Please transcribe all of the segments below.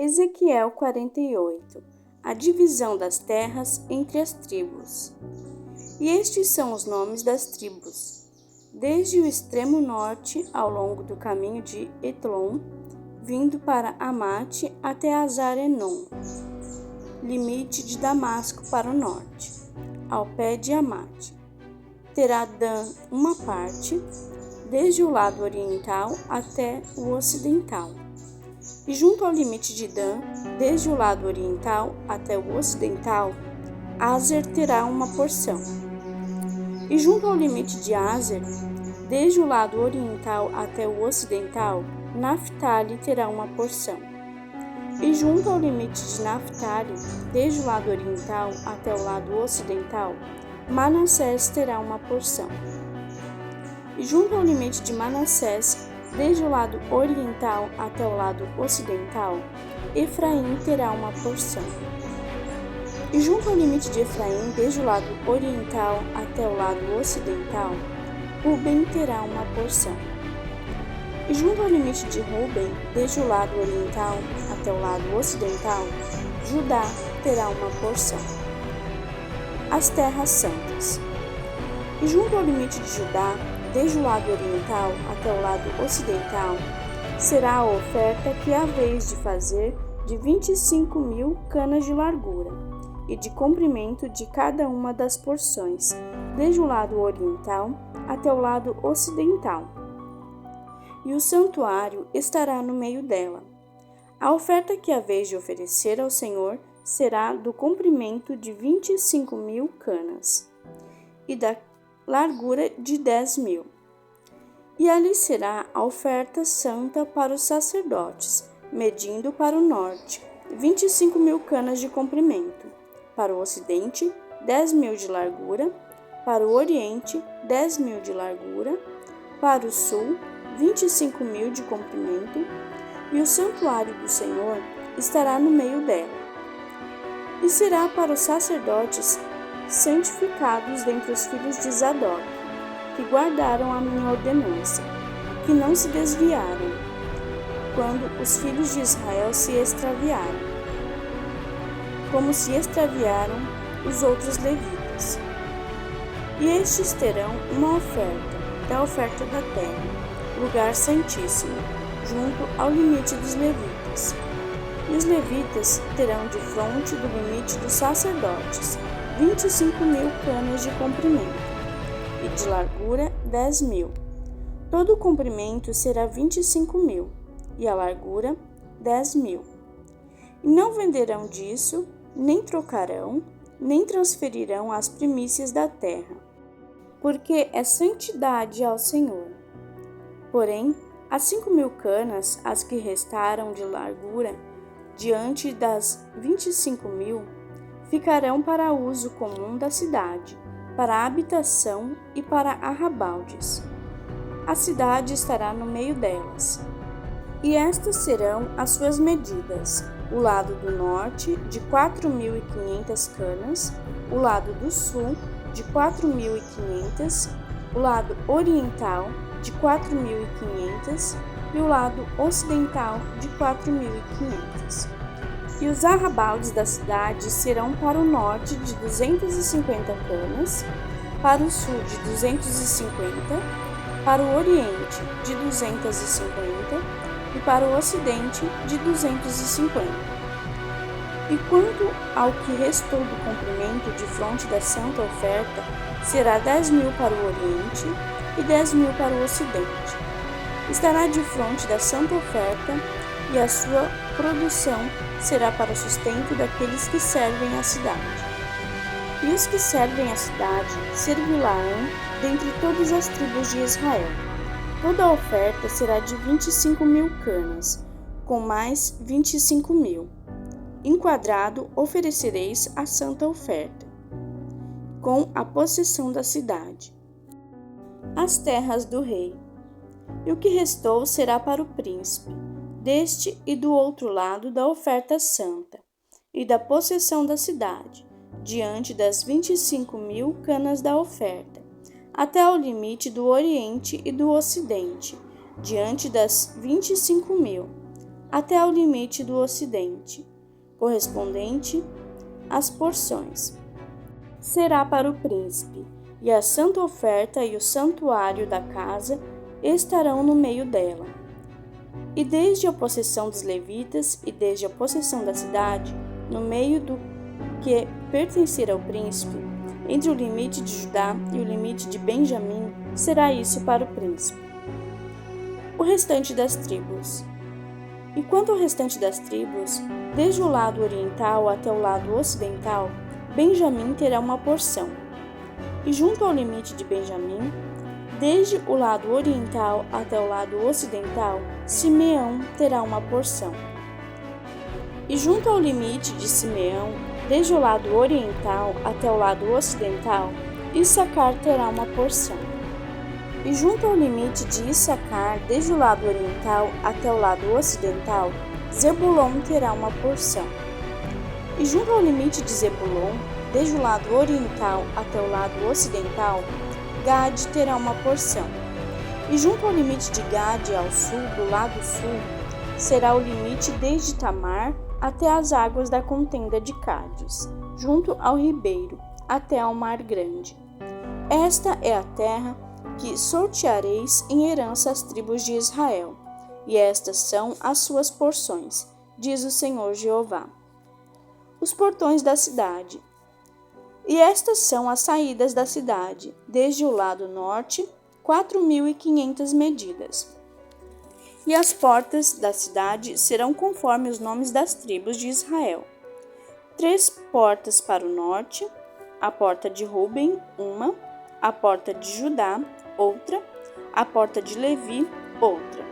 Ezequiel 48. A divisão das terras entre as tribos. E estes são os nomes das tribos. Desde o extremo norte, ao longo do caminho de Etlon, vindo para Amate até Azar-Enon, limite de Damasco para o norte, ao pé de Amate. Terá Dan uma parte, desde o lado oriental até o ocidental. E junto ao limite de Dan, desde o lado oriental até o ocidental, Azer terá uma porção. E junto ao limite de Azer, desde o lado oriental até o ocidental, Naftali terá uma porção. E junto ao limite de Naftali, desde o lado oriental até o lado ocidental, Manassés terá uma porção. E junto ao limite de Manassés, desde o lado oriental até o lado ocidental, Efraim terá uma porção. E junto ao limite de Efraim, desde o lado oriental até o lado ocidental, Ruben terá uma porção. E junto ao limite de Ruben, desde o lado oriental até o lado ocidental, Judá terá uma porção. As terras santas. E junto ao limite de Judá, desde o lado oriental até o lado ocidental, será a oferta que há vez de fazer de 25.000 canas de largura e de comprimento de cada uma das porções, desde o lado oriental até o lado ocidental. E o santuário estará no meio dela. A oferta que há vez de oferecer ao Senhor será do comprimento de 25.000 canas e da largura de 10.000. E ali será a oferta santa para os sacerdotes, medindo para o norte 25.000 canas de comprimento, para o ocidente 10.000 de largura, para o oriente 10.000 de largura, para o sul 25.000 de comprimento, e o santuário do Senhor estará no meio dela. E será para os sacerdotes santificados dentre os filhos de Zadok, que guardaram a minha ordenança, que não se desviaram, quando os filhos de Israel se extraviaram, como se extraviaram os outros levitas. E estes terão uma oferta, da oferta da terra, lugar santíssimo, junto ao limite dos levitas. E os levitas terão de fronte do limite dos sacerdotes 25.000 canas de comprimento, e de largura 10.000. Todo o comprimento será 25.000, e a largura 10.000. E não venderão disso, nem trocarão, nem transferirão as primícias da terra, porque é santidade ao Senhor. Porém, as 5.000 canas, as que restaram de largura, diante das 25.000, ficarão para uso comum da cidade, para a habitação e para arrabaldes. A cidade estará no meio delas. E estas serão as suas medidas: o lado do norte, de 4.500 canas, o lado do sul, de 4.500, o lado oriental, de 4.500, e o lado ocidental, de 4.500. E os arrabaldes da cidade serão para o norte de 250 canas, para o sul de 250, para o oriente de 250 e para o ocidente de 250. E quanto ao que restou do comprimento de fronte da santa oferta, será 10.000 para o oriente e 10.000 para o ocidente. Estará de fronte da santa oferta, e a sua produção será para o sustento daqueles que servem a cidade. E os que servem a cidade servi-la-ão dentre todas as tribos de Israel. Toda a oferta será de 25.000 canas, com mais 25.000. Enquadrado oferecereis a santa oferta, com a possessão da cidade. As terras do rei. E o que restou será para o príncipe, deste e do outro lado da oferta santa, e da possessão da cidade, diante das 25.000 canas da oferta, até ao limite do oriente e do ocidente, diante das 25.000, até ao limite do ocidente, correspondente às porções. Será para o príncipe, e a santa oferta e o santuário da casa estarão no meio dela. E desde a possessão dos levitas e desde a possessão da cidade, no meio do que pertencer ao príncipe, entre o limite de Judá e o limite de Benjamim, será isso para o príncipe. O restante das tribos. E quanto ao restante das tribos, desde o lado oriental até o lado ocidental, Benjamim terá uma porção. E junto ao limite de Benjamim, desde o lado oriental até o lado ocidental, Simeão terá uma porção. E junto ao limite de Simeão, desde o lado oriental até o lado ocidental, Issacar terá uma porção. E junto ao limite de Issacar, desde o lado oriental até o lado ocidental, Zebulon terá uma porção. E junto ao limite de Zebulon, desde o lado oriental até o lado ocidental, Gade terá uma porção. E junto ao limite de Gade ao sul, do lado sul, será o limite desde Tamar até as águas da contenda de Cádiz, junto ao ribeiro, até ao mar grande. Esta é a terra que sorteareis em herança às tribos de Israel, e estas são as suas porções, diz o Senhor Jeová. Os portões da cidade. E estas são as saídas da cidade, desde o lado norte, 4.500 medidas. E as portas da cidade serão conforme os nomes das tribos de Israel. 3 portas para o norte, a porta de Ruben, uma, a porta de Judá, outra, a porta de Levi, outra.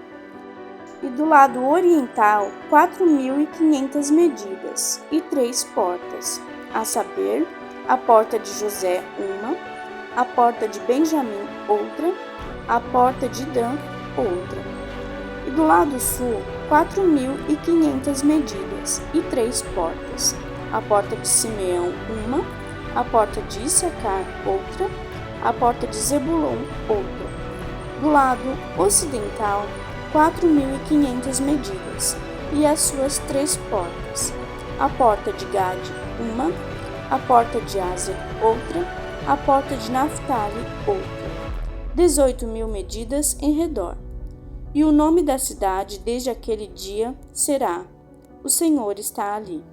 E do lado oriental, 4.500 medidas e 3 portas, a saber, a porta de José, uma, a porta de Benjamim, outra, a porta de Dan, outra. E do lado sul, 4.500 medidas e 3 portas, a porta de Simeão, uma, a porta de Issacar, outra, a porta de Zebulon, outra. Do lado ocidental, 4.500 medidas e as suas 3 portas, a porta de Gade, uma, a porta de Aser, outra, a porta de Naftali, outra. 18.000 medidas em redor. E o nome da cidade desde aquele dia será: O Senhor está ali.